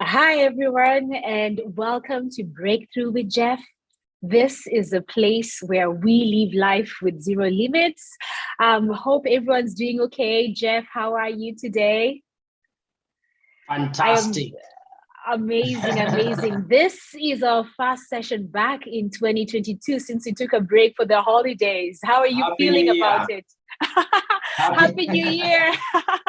Hi, everyone, and welcome to Breakthrough with Jeff. This is a place where we live life with zero limits. Hope everyone's doing okay. Jeff, how are you today? I am Fantastic. amazing. This is our first session back in 2022 since we took a break for the holidays. How are you Happy New feeling about Year. it? Happy, Happy New Year.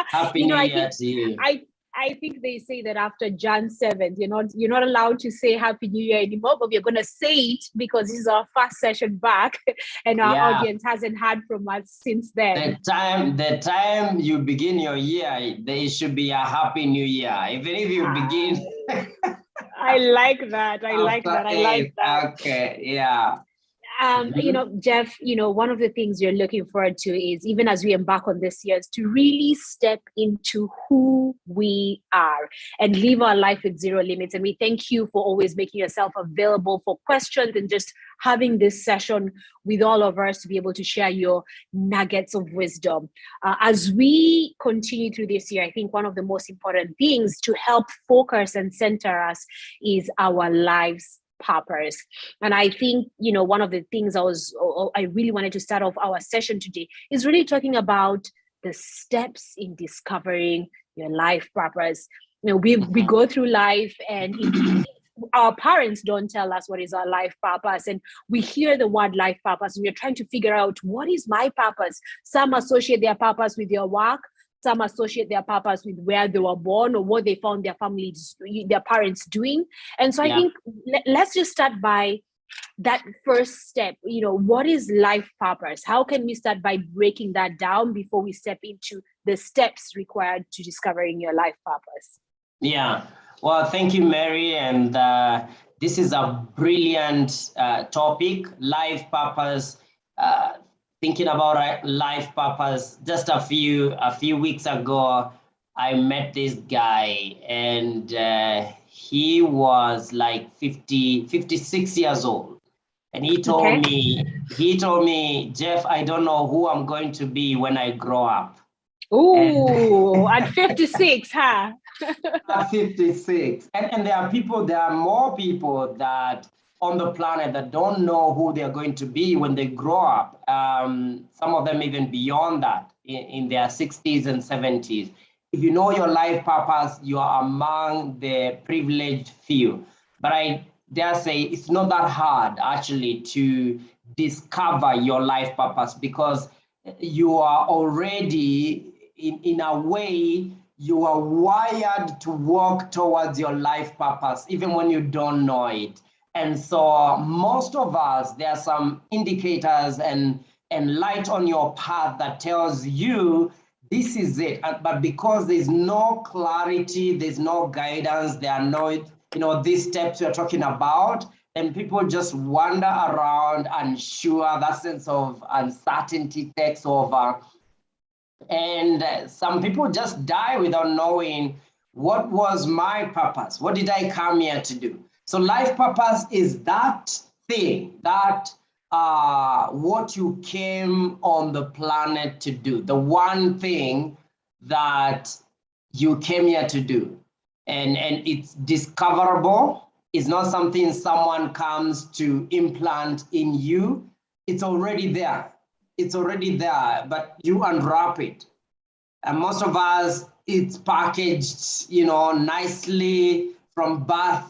Happy you know, New I Year think to you. I I think they say that after Jan 7th, you're not allowed to say Happy New Year anymore, but we're gonna say it because this is our first session back and our Yeah, audience hasn't heard from us since then. the time you begin your year, there should be a Happy New Year. Even if you begin I like that. I like after that. I like eight, that. okay, yeah. Mhm. Jeff, one of the things you're looking forward to is even as we embark on this year is to really step into who we are and live our life with zero limits. And we thank you for always making yourself available for questions and just having this session with all of us to be able to share your nuggets of wisdom. As we continue through this year, I think one of the most important things to help focus and center us is our lives purpose. And I think, one of the things I really wanted to start off our session today is really talking about the steps in discovering your life purpose. We Mhm. go through life and our parents don't tell us what is our life purpose, and we hear the word life purpose and we're trying to figure out what is my purpose. Some associate their purpose with their work, some associate their purpose with where they were born or what they found their parents doing. And so I Yeah. think let's just start by that first step. What is life purpose? How can we start by breaking that down before we step into the steps required to discovering your life purpose? Yeah, well, thank you, Mary. And this is a brilliant topic, life purpose. Uh, Thinking about life purpose, just a few weeks ago, I met this guy, and he was like 56 years old. And Okay. he told me, Jeff, I don't know who I'm going to be when I grow up. And Ooh, at 56, huh? at 56. And there are more people that on the planet that don't know who they're going to be when they grow up. Some of them even beyond that, in their 60s and 70s. If you know your life purpose, you are among the privileged few. But I dare say it's not that hard actually to discover your life purpose, because you are already in a way you are wired to walk towards your life purpose even when you don't know it. And so most of us, there are some indicators and light on your path that tells you this is it. But because there's no clarity, there's no guidance, there are no, these steps you're talking about, and people just wander around unsure. That sense of uncertainty takes over. And some people just die without knowing what was my purpose. What did I come here to do? So life purpose is that thing, that what you came on the planet to do, the one thing that you came here to do. And it's discoverable. It's not something someone comes to implant in you. It's already there. It's already there, but you unwrap it. And most of us, it's packaged, nicely from birth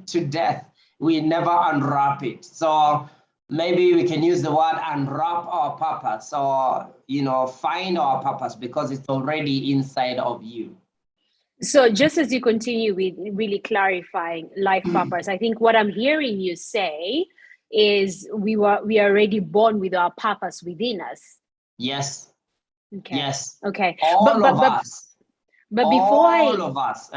to death. We never unwrap it. So maybe we can use the word unwrap our purpose, or, find our purpose, because it's already inside of you. So just as you continue with really clarifying life purpose, I think what I'm hearing you say is we are already born with our purpose within us. Yes, Okay. yes. Okay. But All but of but us, but before all I of us.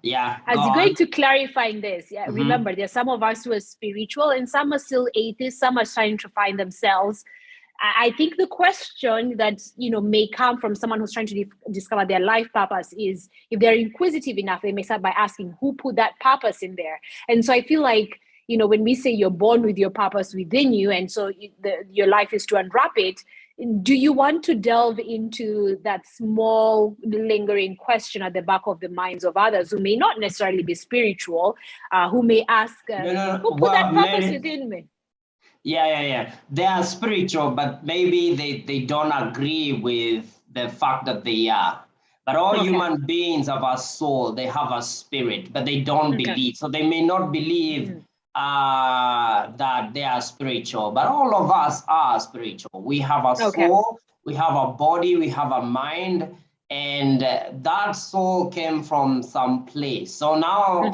Yeah, go as you're going on. to clarifying this, yeah, Mhm. remember there's some of us who are spiritual and some are still atheists, some are trying to find themselves. I think the question that may come from someone who's trying to discover their life purpose is, if they're inquisitive enough, they may start by asking who put that purpose in there. And so I feel like, when we say you're born with your purpose within you, and so your life is to unwrap it, do you want to delve into that small lingering question at the back of the minds of others who may not necessarily be spiritual, who may ask, who put that purpose within me? Yeah. They are spiritual, but maybe they don't agree with the fact that they are. But all human beings have a soul, they have a spirit, but they don't believe. So they may not believe that they are spiritual, but all of us are spiritual. We have a soul, we have a body, we have a mind, and that soul came from some place. So now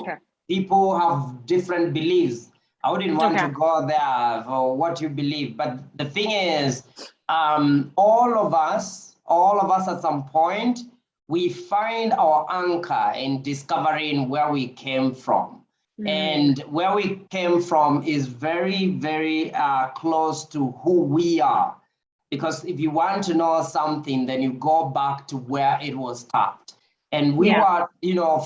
people have different beliefs. I wouldn't want to go there for what you believe, but the thing is, all of us at some point, we find our anchor in discovering where we came from. And where we came from is very, very close to who we are. Because if you want to know something, then you go back to where it was tapped. And we were,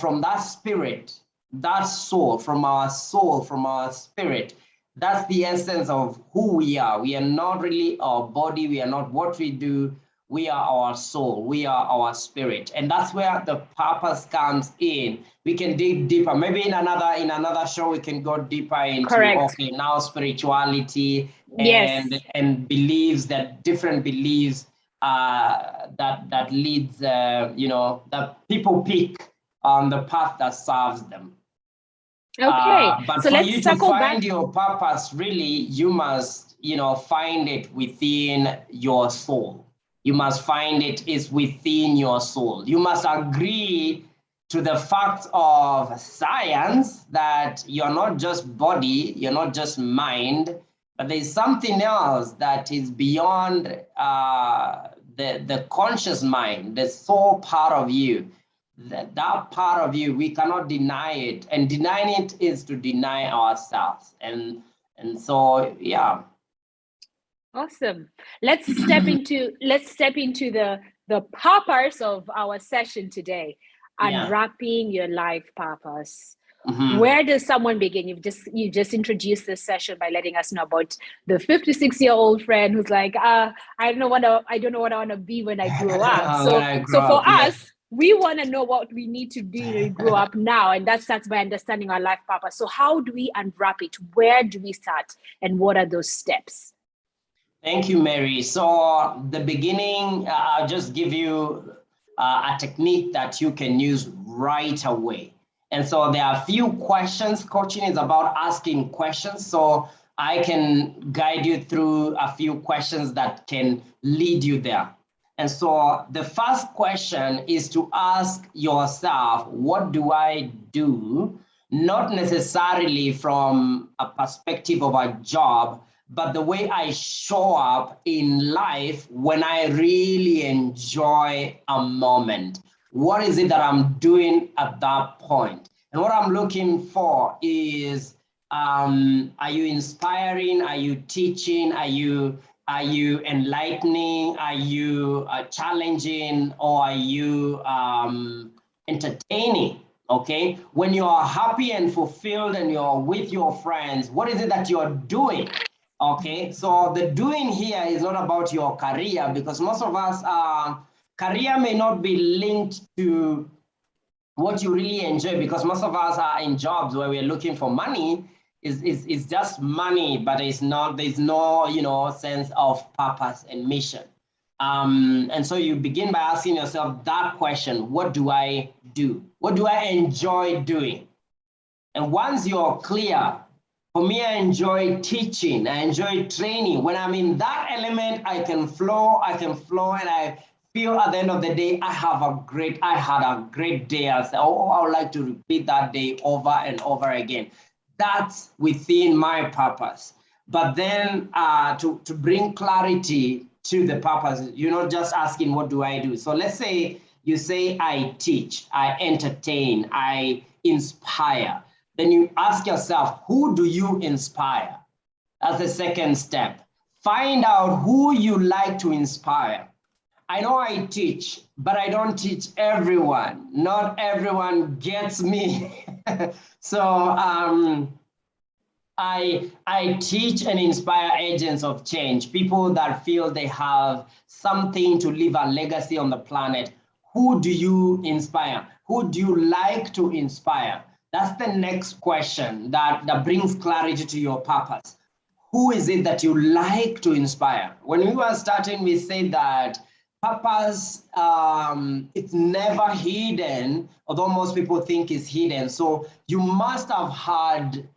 from that spirit, that soul, from our spirit, that's the essence of who we are. We are not really our body. We are not what we do. We are our soul. We are our spirit. And that's where the purpose comes in. We can dig deeper. Maybe in another show, we can go deeper into, now spirituality and beliefs, that different beliefs that leads, that people pick on the path that serves them. But so for you to find your purpose, really, you must, find it within your soul. You must find it is within your soul. You must agree to the fact of science that you're not just body, you're not just mind, but there's something else that is beyond the conscious mind, the soul part of you. That part of you, we cannot deny it, and denying it is to deny ourselves. And so, yeah. Awesome. Let's step into the purpose of our session today. Unwrapping your life purpose. Where does someone begin? You just introduced this session by letting us know about the 56-year-old friend who's like, I don't know what I want to be when I grow up. So for us, we want to know what we need to do to grow up now, and that starts by understanding our life purpose. So how do we unwrap it? Where do we start, and what are those steps? Thank you, Mary. So the beginning, I'll just give you a technique that you can use right away. And so there are a few questions. Coaching is about asking questions. So I can guide you through a few questions that can lead you there. And so the first question is to ask yourself, what do I do? Not necessarily from a perspective of a job, but the way I show up in life when I really enjoy a moment. What is it that I'm doing at that point? And what I'm looking for is, are you inspiring? Are you teaching? Are you enlightening? Are you challenging? Or are you entertaining? Okay, when you are happy and fulfilled and you're with your friends, what is it that you're doing? Okay, so the doing here is not about your career, because most of us, career may not be linked to what you really enjoy, because most of us are in jobs where we're looking for money. Is just money, but there's no sense of purpose and mission. And so you begin by asking yourself that question: what do I do? What do I enjoy doing? And once you're clear, for me, I enjoy teaching, I enjoy training. When I'm in that element, I can flow, and I feel at the end of the day, I had a great day. I say, oh, I would like to repeat that day over and over again. That's within my purpose. But then to bring clarity to the purpose, you're not just asking, what do I do? So let's say you say, I teach, I entertain, I inspire. Then you ask yourself, who do you inspire? That's the second step. Find out who you like to inspire. I know I teach, but I don't teach everyone. Not everyone gets me. So I teach and inspire agents of change, people that feel they have something to leave a legacy on the planet. Who do you inspire? Who do you like to inspire? That's the next question that brings clarity to your purpose. Who is it that you like to inspire? When we were starting, we said that purpose, it's never hidden, although most people think it's hidden. So you must have had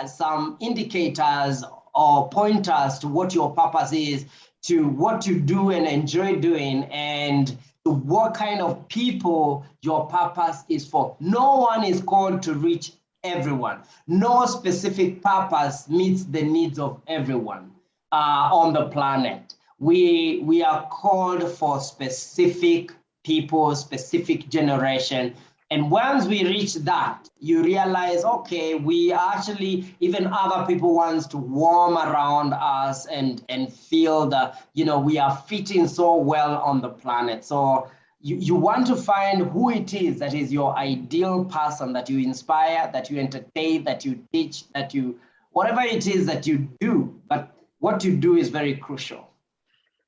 some indicators or pointers to what your purpose is, to what you do and enjoy doing, and to what kind of people your purpose is for. No one is called to reach everyone. No specific purpose meets the needs of everyone on the planet. We are called for specific people, specific generation. And once we reach that, you realize, okay, we actually, even other people wants to warm around us and feel that, we are fitting so well on the planet. So you want to find who it is that is your ideal person, that you inspire, that you entertain, that you teach, that you, whatever it is that you do, but what you do is very crucial.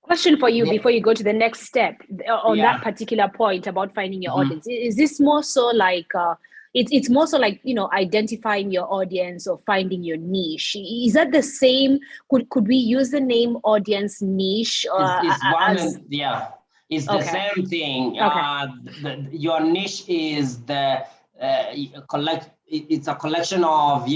Question for you before you go to the next step on that particular point about finding your audience. Is this more so like, it's more so like, identifying your audience or finding your niche? Is that the same? Could we use the name audience niche? It's the same thing. Okay. Your niche is it's a collection of,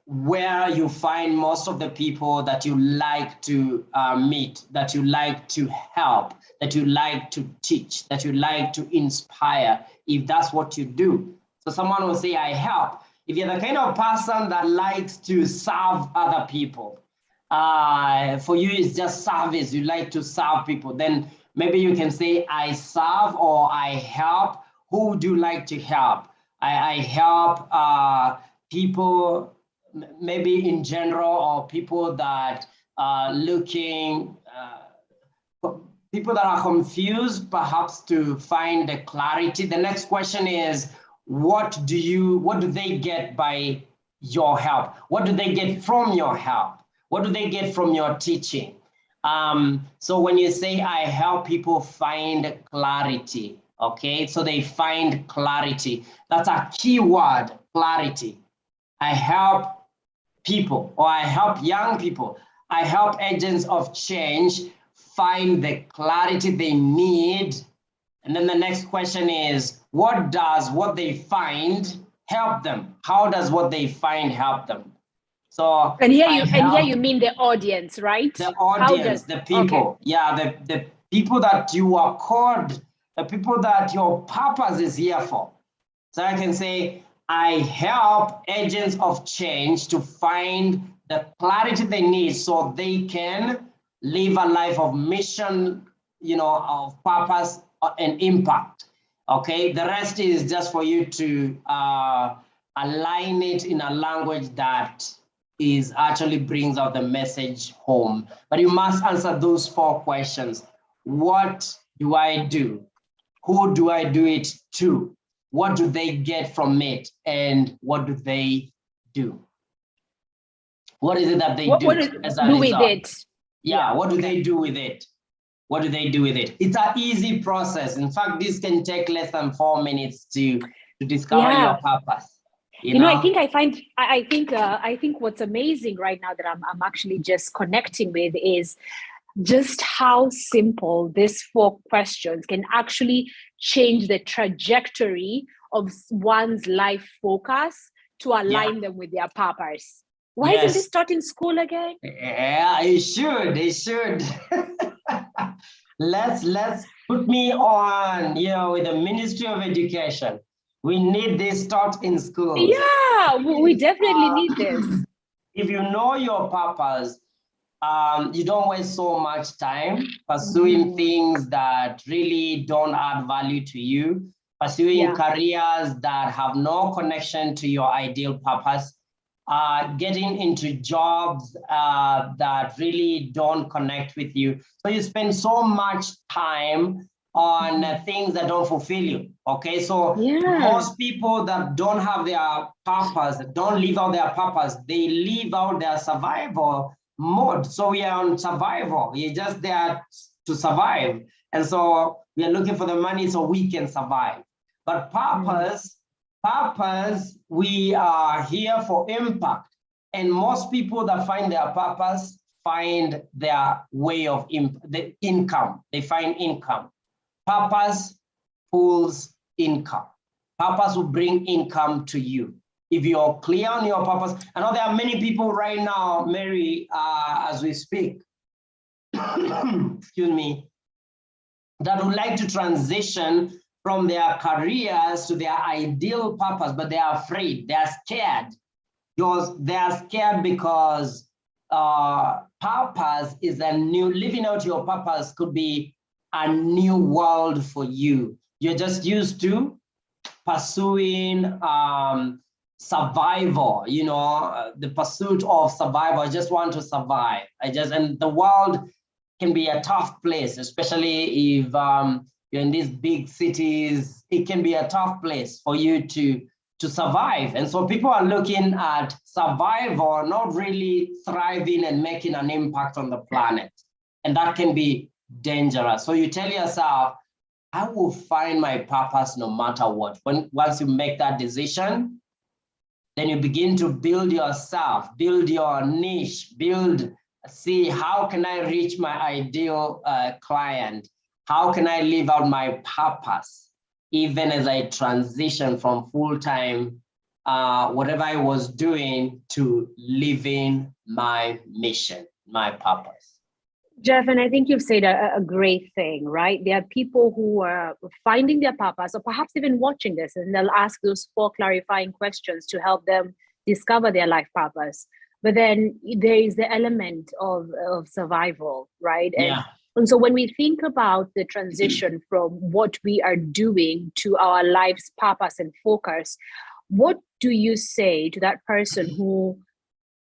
where you find most of the people that you like to meet, that you like to help, that you like to teach, that you like to inspire, if that's what you do. So someone will say, I help. If you're the kind of person that likes to serve other people, for you it's just service, you like to serve people, then maybe you can say, I serve or I help. Who would you like to help? I help people, maybe in general, or people that are looking, people that are confused, perhaps, to find the clarity. The next question is, what do they get by your help? What do they get from your help? What do they get from your teaching? So when you say, I help people find clarity, okay? So they find clarity. That's a key word, clarity. I help people, or I help young people. I help agents of change find the clarity they need. And then the next question is, what does what they find help them? How does what they find help them? So and here you mean the audience, right? The audience, the people. Okay. Yeah, the people that you are called, the people that your purpose is here for. So I can say, I help agents of change to find the clarity they need so they can live a life of mission, of purpose and impact. Okay, the rest is just for you to align it in a language that actually brings out the message home. But you must answer those 4 questions. What do I do? Who do I do it to? What do they get from it? And what do they do? What is it that they do as a result? With it? Yeah, what do they do with it? What do they do with it? It's an easy process. In fact, this can take less than 4 minutes to discover your purpose. I think what's amazing right now that I'm actually just connecting with is just how simple these 4 questions can actually change the trajectory of one's life focus to align them with their purpose. Why isn't this taught in school again? Yeah, it should. Let's put me on, with the Ministry of Education. We need this taught in schools. Yeah, we definitely need this. If you know your purpose, you don't waste so much time pursuing things that really don't add value to you, pursuing careers that have no connection to your ideal purpose, getting into jobs that really don't connect with you. So you spend so much time on things that don't fulfill you. Okay, so most people that don't have their purpose, don't live out their purpose, they live out their survival mode. So we are on survival. We're just there to survive. And so we are looking for the money so we can survive. But purpose, we are here for impact. And most people that find their purpose find their way of the income. They find income. Purpose pulls income. Purpose will bring income to you. If you're clear on your purpose, I know there are many people right now, Mary, as we speak, excuse me, that would like to transition from their careers to their ideal purpose, but they are afraid, they are scared. They are scared because purpose is a new, living out your purpose could be a new world for you. You're just used to pursuing survival, you know, the pursuit of survival. I just want to survive. And the world can be a tough place, especially if you're in these big cities. It can be a tough place for you to survive. And so people are looking at survival, not really thriving and making an impact on the planet. And that can be dangerous. So you tell yourself, I will find my purpose no matter what. Once you make that decision, then you begin to build yourself, build your niche, see how can I reach my ideal client? How can I live out my purpose? Even as I transition from full-time, whatever I was doing, to living my mission, my purpose. Jeff, and I think you've said a great thing, right? There are people who are finding their purpose, or perhaps even watching this, and they'll ask those 4 clarifying questions to help them discover their life purpose. But then there is the element of survival, right? And so when we think about the transition from what we are doing to our life's purpose and focus, what do you say to that person who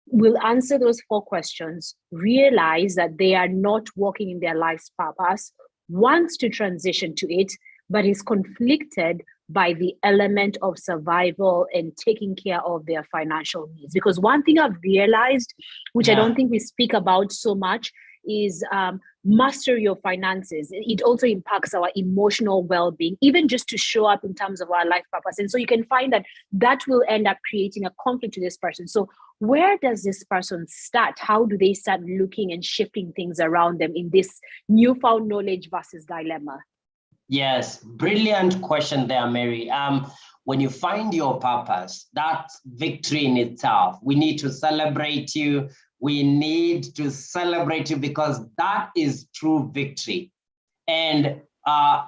will answer those 4 questions, realize that they are not walking in their life's purpose, wants to transition to it, but is conflicted by the element of survival and taking care of their financial needs? Because one thing I've realized, which I don't think we speak about so much, is master your finances. It also impacts our emotional well-being, even just to show up in terms of our life purpose. And so you can find that will end up creating a conflict to this person. So where does this person start? How do they start looking and shifting things around them in this newfound knowledge versus dilemma? Yes, brilliant question there, Mary. When you find your purpose, that's victory in itself. We need to celebrate you. We need to celebrate you because that is true victory. And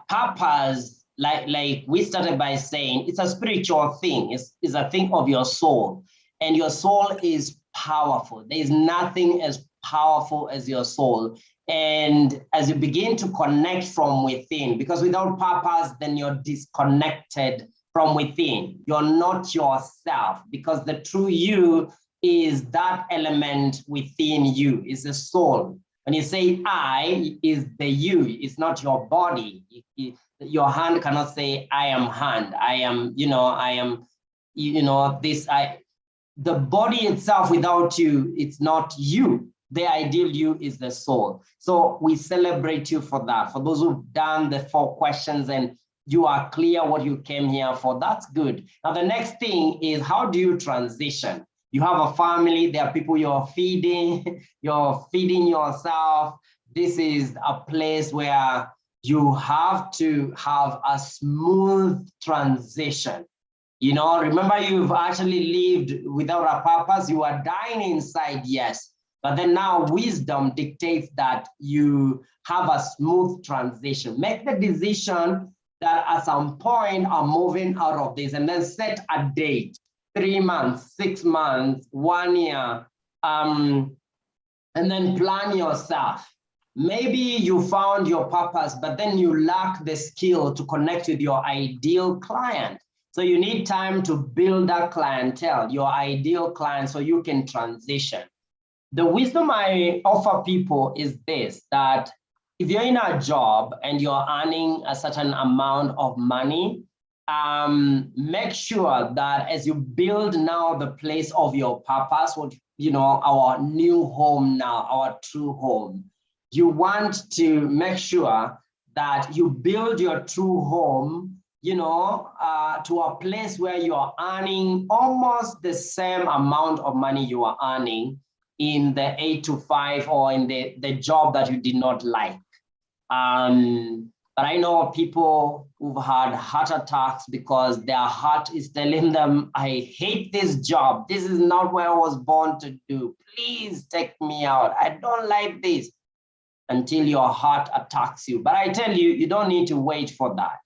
purpose, like we started by saying, it's a spiritual thing. It's a thing of your soul. And your soul is powerful. There is nothing as powerful as your soul. And as you begin to connect from within, because without purpose, then you're disconnected from within. You're not yourself, because the true you is that element within you, is the soul. When you say I, is the you, it's not your body. Your hand cannot say I am hand, I am, I am, this, the body itself without you, it's not you. The ideal you is the soul. So we celebrate you for that. For those who've done the 4 questions and you are clear what you came here for, that's good. Now, the next thing is, how do you transition? You have a family, there are people you're feeding yourself. This is a place where you have to have a smooth transition. Remember, you've actually lived without a purpose. You are dying inside, yes. But then now wisdom dictates that you have a smooth transition. Make the decision that at some point I'm moving out of this, and then set a date, 3 months, 6 months, 1 year, and then plan yourself. Maybe you found your purpose, but then you lack the skill to connect with your ideal client. So you need time to build that clientele, your ideal client, so you can transition. The wisdom I offer people is this, that if you're in a job and you're earning a certain amount of money, make sure that as you build now the place of your purpose, what, you know, our new home now, our true home, you want to make sure that you build your true home, you know, to a place where you're earning almost the same amount of money you are earning in the 8 to 5 or in the job that you did not like. But I know people who've had heart attacks because their heart is telling them, I hate this job. This is not what I was born to do. Please take me out. I don't like this, until your heart attacks you. But I tell you, you don't need to wait for that.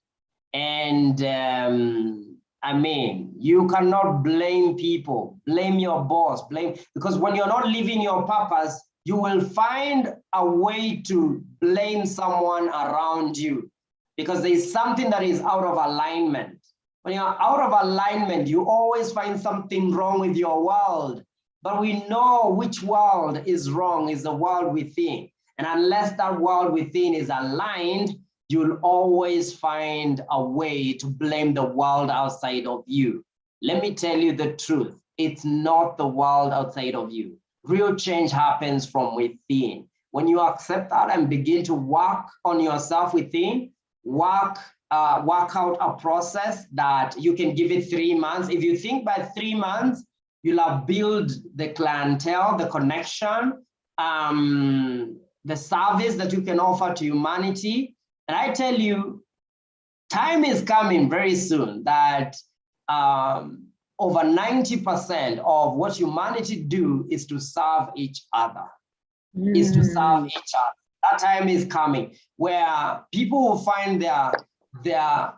And I mean, you cannot blame people, blame your boss, because when you're not living your purpose, you will find a way to blame someone around you, because there's something that is out of alignment. When you're out of alignment, you always find something wrong with your world. But we know which world is wrong, is the world within. And unless that world within is aligned, you'll always find a way to blame the world outside of you. Let me tell you the truth. It's not the world outside of you. Real change happens from within. When you accept that and begin to work on yourself within, work out a process that you can give it 3 months. If you think by 3 months, you'll have built the clientele, the connection, the service that you can offer to humanity. And I tell you, time is coming very soon that over 90% of what humanity do is to serve each other, is to serve each other. That time is coming where people will find their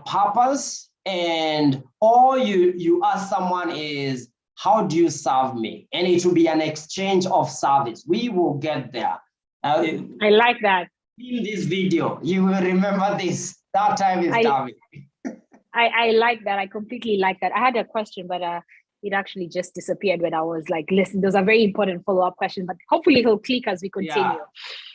purpose, and all you ask someone is, how do you serve me? And it will be an exchange of service. We will get there. I like that. In this video, you will remember this. That time is coming. I like that. I completely like that. I had a question, but it actually just disappeared when I was like, listen, those are very important follow-up questions, but hopefully it'll click as we continue.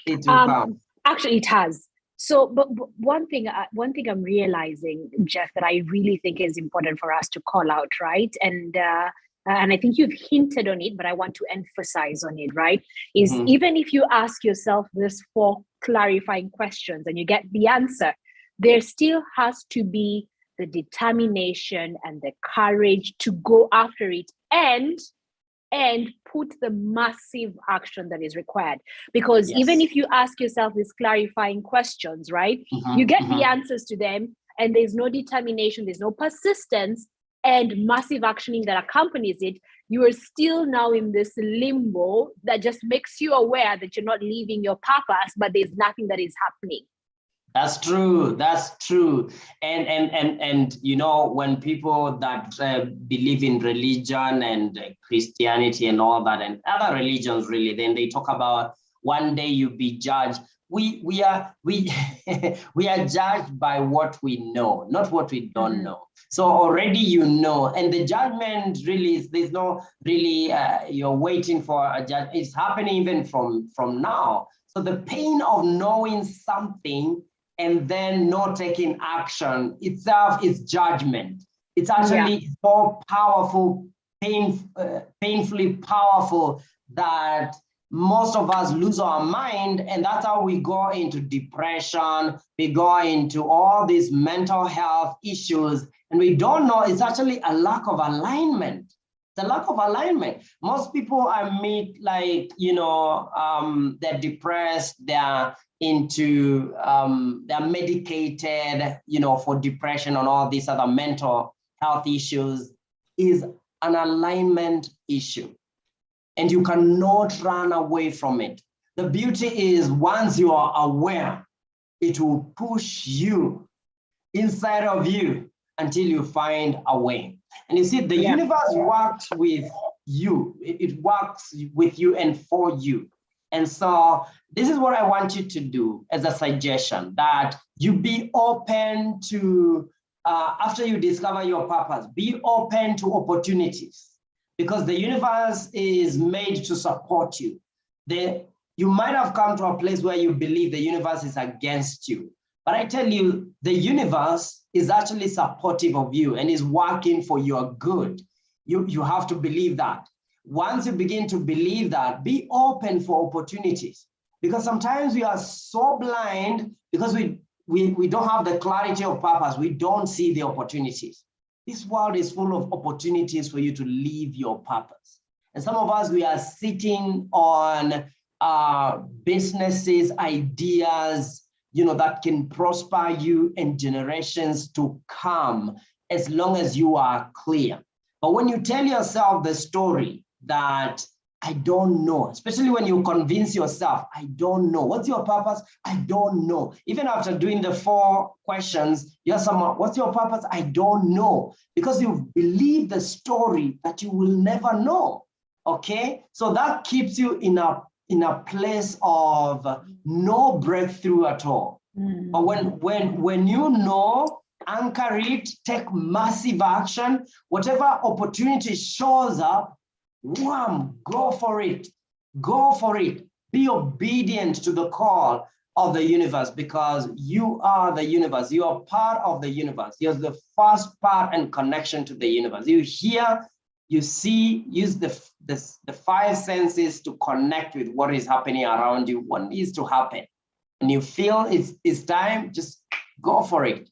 Yeah, it will come. Actually, it has. So, but one thing I'm realizing, Jeff, that I really think is important for us to call out, right? And I think you've hinted on it, but I want to emphasize on it, right? Is even if you ask yourself this 4 clarifying questions and you get the answer, there still has to be the determination and the courage to go after it and put the massive action that is required. Because even if you ask yourself these clarifying questions, right, you get the answers to them and there's no determination, there's no persistence and massive actioning that accompanies it, you are still now in this limbo that just makes you aware that you're not living your purpose, but there's nothing that is happening. That's true. That's true. And you know, when people that believe in religion and Christianity and all that, and other religions really, then they talk about one day you'll be judged. We are judged by what we know, not what we don't know. So already you know, and the judgment really is, there's no really you're waiting for a judge. It's happening even from now. So the pain of knowing something and then not taking action itself is judgment. It's actually more powerful, painfully powerful, that most of us lose our mind, and that's how we go into depression, we go into all these mental health issues, and we don't know it's actually a lack of alignment. It's a lack of alignment. Most people I meet, like, you know, they're depressed, they're into, they're medicated, you know, for depression and all these other mental health issues, is an alignment issue. And you cannot run away from it. The beauty is, once you are aware, it will push you inside of you until you find a way. And you see, the universe works with you. It works with you and for you. And so this is what I want you to do as a suggestion, that you be open to, after you discover your purpose, be open to opportunities, because the universe is made to support you. The You might have come to a place where you believe the universe is against you. But I tell you, the universe is actually supportive of you and is working for your good. You have to believe that. Once you begin to believe that, be open for opportunities. Because sometimes we are so blind because we don't have the clarity of purpose. We don't see the opportunities. This world is full of opportunities for you to live your purpose. And some of us, we are sitting on businesses, ideas, that can prosper you and generations to come, as long as you are clear. But when you tell yourself the story that I don't know, especially when you convince yourself, I don't know. What's your purpose? I don't know. Even after doing the 4 questions, you're someone, what's your purpose? I don't know. Because you believe the story that you will never know. Okay? So that keeps you in a place of no breakthrough at all. But when you know, anchor it, take massive action, whatever opportunity shows up, wham, go for it. Go for it. Be obedient to the call of the universe, because you are the universe. You are part of the universe. You're the first part and connection to the universe. You hear, you see, use the 5 senses to connect with what is happening around you, what needs to happen. When you feel it's time, just go for it.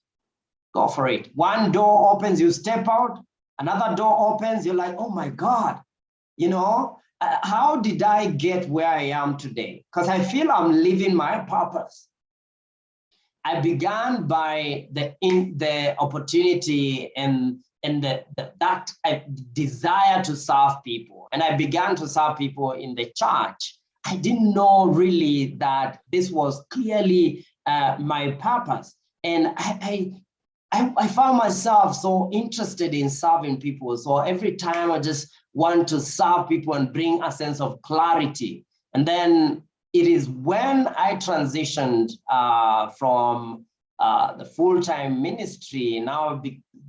Go for it. One door opens, you step out, another door opens, you're like, oh my God, how did I get where I am today? Because I feel I'm living my purpose. I began by the opportunity and that desire to serve people. And I began to serve people in the church. I didn't know really that this was clearly my purpose. And I found myself so interested in serving people. So every time I just want to serve people and bring a sense of clarity. And then it is when I transitioned from the full-time ministry, now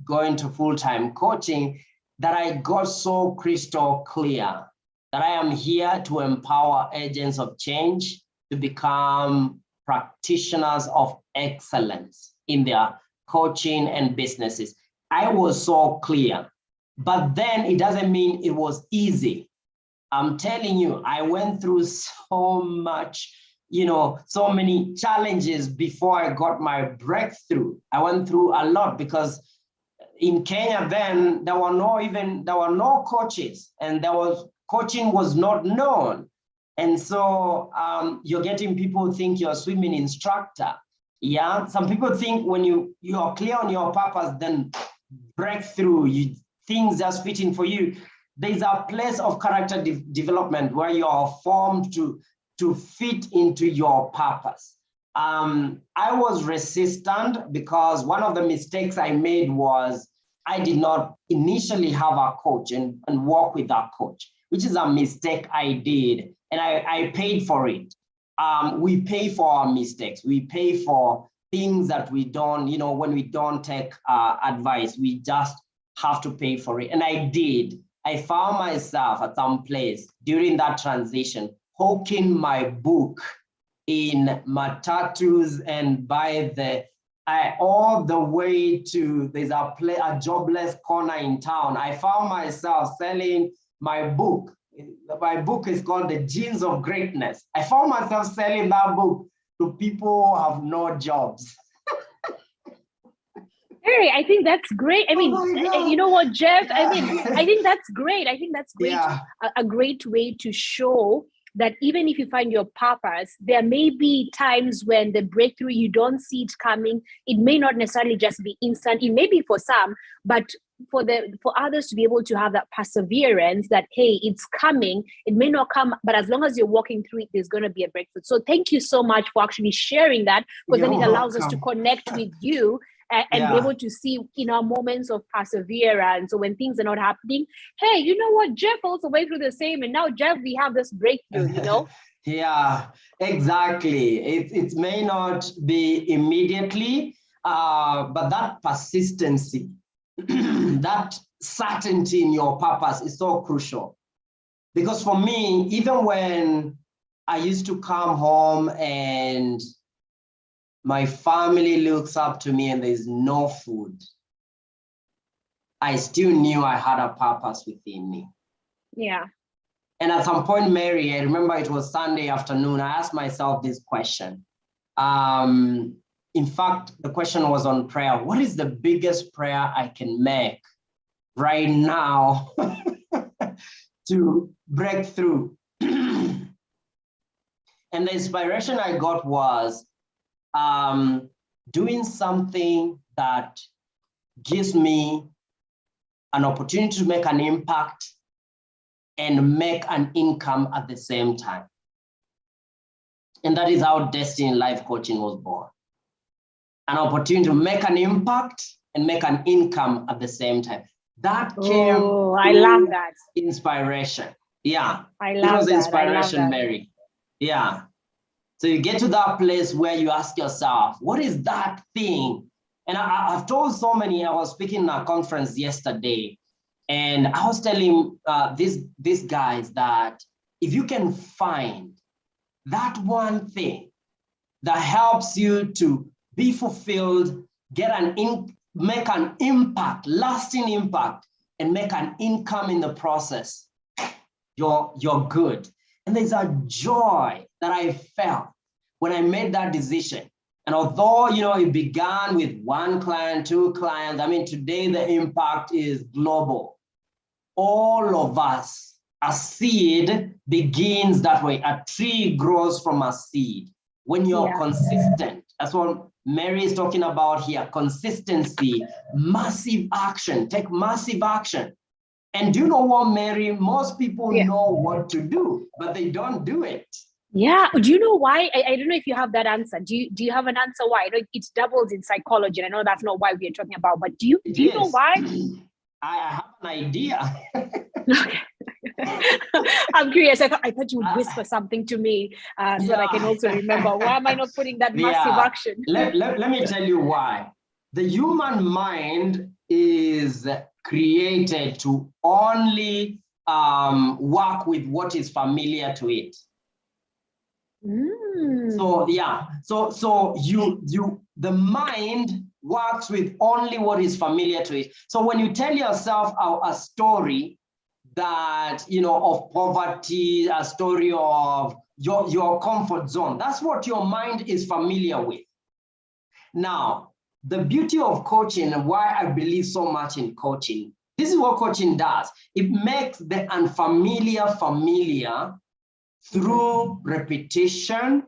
going to full-time coaching, that I got so crystal clear that I am here to empower agents of change to become practitioners of excellence in their coaching and businesses. I was so clear, but then it doesn't mean it was easy. I'm telling you, I went through so much, so many challenges before I got my breakthrough. I went through a lot because in Kenya then there were no coaches, and coaching was not known. And so you're getting people who think you're a swimming instructor. Yeah, some people think when you are clear on your purpose, then breakthrough, things just fitting for you. There's a place of character development where you are formed to fit into your purpose. I was resistant because one of the mistakes I made was I did not initially have a coach and work with that coach, which is a mistake I did, and I paid for it. We pay for our mistakes. We pay for things that we don't, when we don't take advice, we just have to pay for it. And I did. I found myself at some place during that transition, hawking my book in matatus and all the way to, there's a jobless corner in town. I found myself selling my book. My book is called The Genes of Greatness. I found myself selling that book to people who have no jobs. Hey, I think that's great. I mean, you know what, Jeff? Yeah. I think that's great. I think that's great. Yeah. A great way to show that even if you find your purpose, there may be times when the breakthrough, you don't see it coming. It may not necessarily just be instant. It may be for some, but for others to be able to have that perseverance that, hey, it's coming. It may not come, but as long as you're walking through it, there's going to be a breakthrough. So thank you so much for actually sharing that, because then it allows us to connect with you and be able to see in our moments of perseverance. So when things are not happening, hey, you know what? Jeff also went through the same, and now Jeff, we have this breakthrough, Yeah, exactly. It may not be immediately, but that persistency, that certainty in your purpose is so crucial. Because for me, even when I used to come home and my family looks up to me and there's no food, I still knew I had a purpose within me. Yeah. And at some point, Mary, I remember it was Sunday afternoon, I asked myself this question. In fact, the question was on prayer. What is the biggest prayer I can make right now to break through? And the inspiration I got was doing something that gives me an opportunity to make an impact and make an income at the same time. And that is how Destiny Life Coaching was born. An opportunity to make an impact and make an income at the same time. That came. Oh, I love that. Inspiration. Yeah. I love it was that. inspiration, I love that. Mary. Yeah. So you get to that place where you ask yourself, what is that thing? And I've told so many, I was speaking at a conference yesterday, and I was telling these guys that if you can find that one thing that helps you to be fulfilled, make an impact, lasting impact, and make an income in the process, you're good. And there's a joy that I felt when I made that decision. And although, it began with one client, two clients, I mean, today the impact is global. All of us, a seed begins that way. A tree grows from a seed. When you're consistent, that's what Mary is talking about here, consistency, massive action, take massive action. And do you know what, Mary? Most people know what to do, but they don't do it. Yeah. Do you know why? I don't know if you have that answer. Do you have an answer why? I know it doubles in psychology. And I know that's not why we're talking about, but do you know why? I have an idea. I'm curious. I thought you would whisper something to me so that I can also remember. Why am I not putting that massive action? Let me tell you why. The human mind is created to only work with what is familiar to it. So yeah, so the mind works with only what is familiar to it. So when you tell yourself a story that, of poverty, a story of your comfort zone, that's what your mind is familiar with. Now, the beauty of coaching and why I believe so much in coaching, this is what coaching does. It makes the unfamiliar familiar through repetition,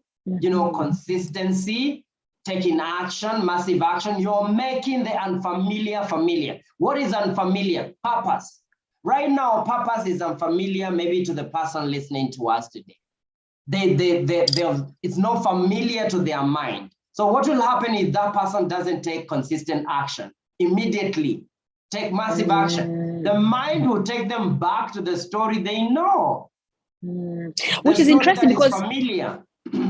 consistency, taking action, massive action. You're making the unfamiliar familiar. What is unfamiliar? Purpose. Right now, purpose is unfamiliar maybe to the person listening to us today. It's not familiar to their mind. So what will happen if that person doesn't take consistent action? Immediately take massive action. The mind will take them back to the story they know. Which is interesting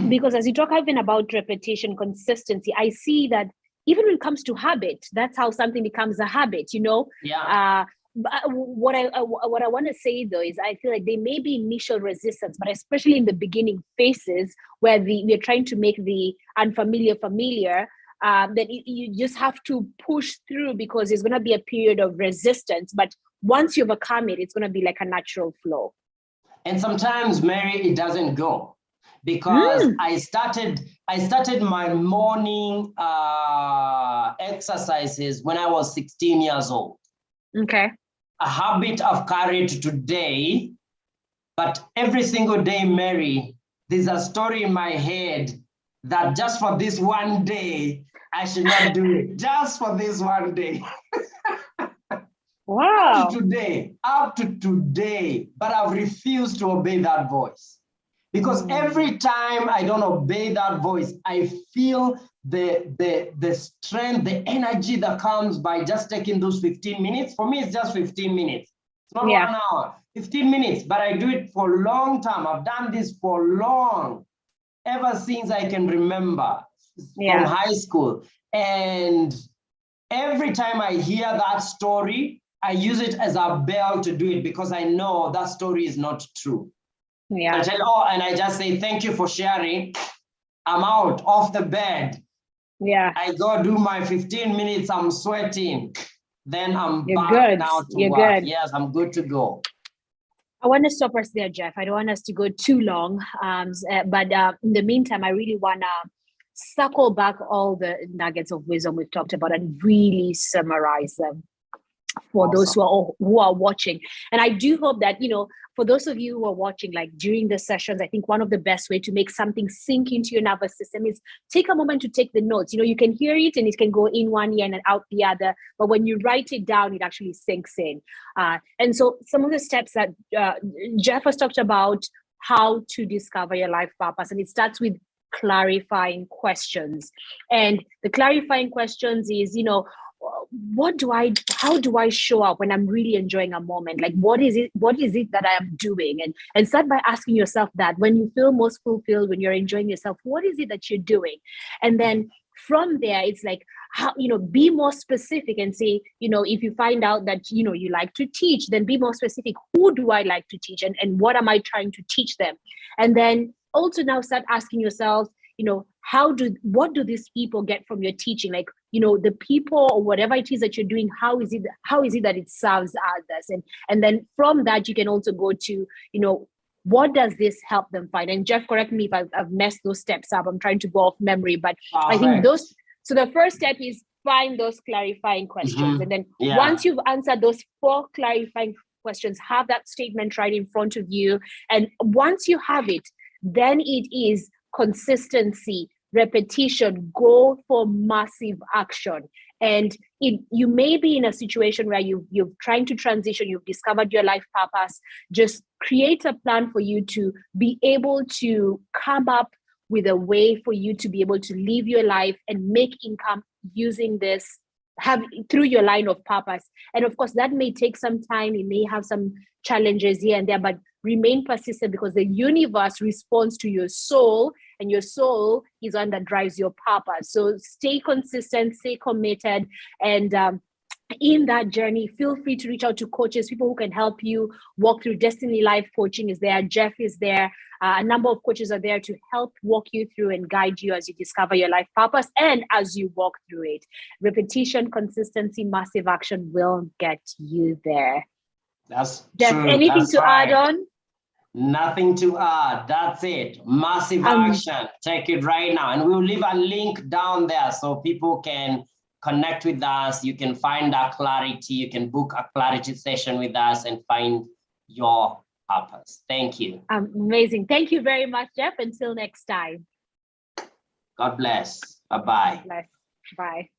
because as you talk even about repetition, consistency, I see that even when it comes to habit, that's how something becomes a habit, But what I want to say though is I feel like there may be initial resistance, but especially in the beginning phases where we're trying to make the unfamiliar familiar, that you just have to push through because there's going to be a period of resistance. But once you overcome it, it's going to be like a natural flow. And sometimes, Mary, it doesn't go because I started my morning exercises when I was 16 years old. Okay. A habit I've carried today, but every single day, Mary, there's a story in my head that just for this one day, I should not do it. Just for this one day. Wow. Up to today, but I've refused to obey that voice. Because every time I don't obey that voice, I feel the strength, the energy that comes by just taking those 15 minutes. For me, it's just 15 minutes. It's not 1 hour, 15 minutes, but I do it for a long time. I've done this for long, ever since I can remember from high school. And every time I hear that story, I use it as a bell to do it because I know that story is not true. Yeah. I tell, oh, and I just say, thank you for sharing. I'm out off the bed. Yeah. I go do my 15 minutes, I'm sweating. Then I'm You're back good. now to You're work. good. Yes, I'm good to go. I want to stop us there, Jeff. I don't want us to go too long. But in the meantime, I really want to circle back all the nuggets of wisdom we've talked about and really summarize them for those Awesome. who are watching. And I do hope that, for those of you who are watching, like during the sessions, I think one of the best way to make something sink into your nervous system is take a moment to take the notes. You can hear it and it can go in one ear and out the other, but when you write it down, it actually sinks in. And so some of the steps that Jeff has talked about, how to discover your life purpose, and it starts with clarifying questions. And the clarifying questions is, how do I show up when I'm really enjoying a moment? Like, what is it that I am doing? And start by asking yourself that when you feel most fulfilled, when you're enjoying yourself, what is it that you're doing? And then from there, it's like, how, be more specific and say, if you find out that, you like to teach, then be more specific. Who do I like to teach? And what am I trying to teach them? And then also now start asking yourself, what do these people get from your teaching? Like, the people or whatever it is that you're doing, how is it that it serves others? And then from that, you can also go to, what does this help them find? And Jeff, correct me if I've messed those steps up. I'm trying to go off memory, but I think so the first step is find those clarifying questions. And then once you've answered those 4 clarifying questions, have that statement right in front of you. And once you have it, then it is consistency, repetition, go for massive action. And you may be in a situation where you're trying to transition, you've discovered your life purpose. Just create a plan for you to be able to come up with a way for you to be able to live your life and make income using this, through your line of purpose. And of course, that may take some time. It may have some challenges here and there, but remain persistent, because the universe responds to your soul, and your soul is one that drives your purpose. So stay consistent, stay committed, and in that journey, feel free to reach out to coaches, people who can help you walk through. Destiny Life Coaching is there. Jeff is there. A number of coaches are there to help walk you through and guide you as you discover your life purpose and as you walk through it. Repetition, consistency, massive action will get you there. That's Jeff, true. anything That's to right. add on? Nothing to add. That's it. Massive action. Take it right now. And we'll leave a link down there so people can connect with us. You can find our clarity. You can book a clarity session with us and find your purpose. Thank you. Amazing. Thank you very much, Jeff. Until next time. God bless. Bye-bye. God bless. Bye.